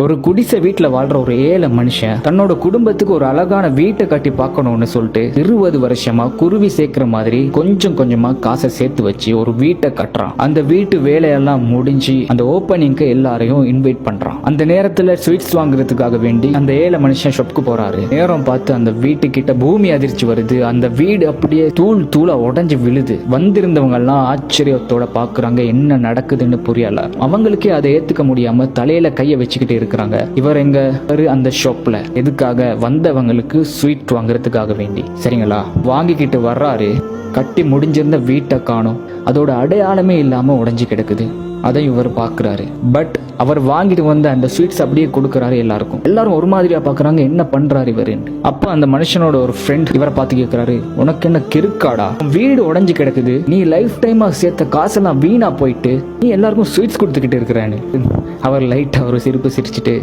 ஒரு குடிசை வீட்டுல வாழ்ற ஒரு ஏழை மனுஷன் தன்னோட குடும்பத்துக்கு ஒரு அழகான வீட்டை கட்டி பார்க்கணும்னு சொல்லிட்டு 20 வருஷமா குருவி சேர்க்கிற மாதிரி கொஞ்சம் கொஞ்சமா காசை சேர்த்து வச்சு ஒரு வீட்டை கட்டுறான். அந்த வீட்டு வேலையெல்லாம் முடிஞ்சு அந்த ஓப்பனிங்க்கு எல்லாரையும் இன்வைட் பண்றான். அந்த நேரத்துல ஸ்வீட்ஸ் வாங்குறதுக்காக வேண்டி அந்த ஏழை மனுஷன் ஷாப்க்கு போறாரு. நேரம் பார்த்து அந்த வீட்டு கிட்ட பூமி அதிர்ச்சி வருது. அந்த வீடு அப்படியே தூள் தூளா உடஞ்சு விழுது. வந்திருந்தவங்க எல்லாம் ஆச்சரியத்தோட பாக்குறாங்க, என்ன நடக்குதுன்னு புரியல. அவங்களுக்கே அதை ஏத்துக்க முடியாம தலையில கைய வச்சுக்கிட்டு இருக்கிறாங்க. இவர் எங்க அந்த ஷாப்ல எதுக்காக? வந்தவங்களுக்கு ஸ்வீட் வாங்குறதுக்காக வேண்டி. சரிங்களா, வாங்கிக்கிட்டு வர்றாரு. கட்டி முடிஞ்சிருந்த வீட்டை காணும். அதோட அடையாளமே இல்லாம உடைஞ்சு கிடக்குது. அதை இவர் பாக்குறாரு. பட் அவர் வாங்கிட்டு வந்த அந்த ஸ்வீட்ஸ் அப்படியே கொடுக்கறாரு எல்லாருக்கும். எல்லாரும் ஒரு மாதிரியா பாக்குறாங்க, என்ன பண்றாரு இவரு. அப்ப அந்த மனுஷனோட ஒரு ஃப்ரெண்ட் இவரை பார்த்து கேட்கிறாரு, உனக்கு என்ன கிறுக்காடா? வீடு உடைஞ்சு கிடக்குது, நீ லைஃப் டைமா சேர்த்த காசெல்லாம் வீணா போயிட்டு நீ எல்லாருக்கும் ஸ்வீட்ஸ் கொடுத்துக்கிட்டு இருக்கிறான்னு. அவர் லைட்டா ஒரு சிரிப்பு சிரிச்சுட்டு,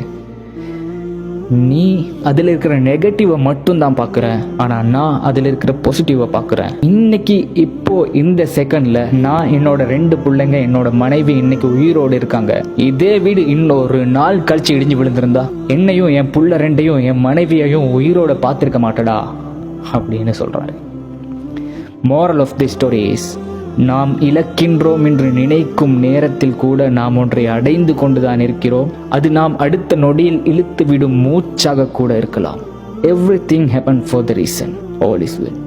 நீ அதுல இருக்கிற நெகட்டிவை மட்டும் தான் பாக்குற, ஆனா நான் அதுல இருக்கிற பாசிட்டிவை பாக்குறேன். இன்னைக்கு இப்போ இந்த செகண்ட்ல நான் என்னோட 2 பிள்ளைங்க, என்னோட மனைவி இன்னைக்கு உயிரோடு இருக்காங்க. இதே வீடு இன்னொரு நாள் கழிச்சு இடிஞ்சு விழுந்திருந்தா என்னையும் என் புள்ள 2ஐயும் என் மனைவியையும் உயிரோட பார்த்திருக்க மாட்டடா அப்படின்னு சொல்றாரு. moral of the story is, நாம் இழக்கின்றோம் என்று நினைக்கும் நேரத்தில் கூட நாம் ஒன்றை அடைந்து கொண்டுதான் இருக்கிறோம். அது நாம் அடுத்த நொடியில் இழுத்து விடும் மூச்சாக கூட இருக்கலாம். Everything happened for the reason. All is well.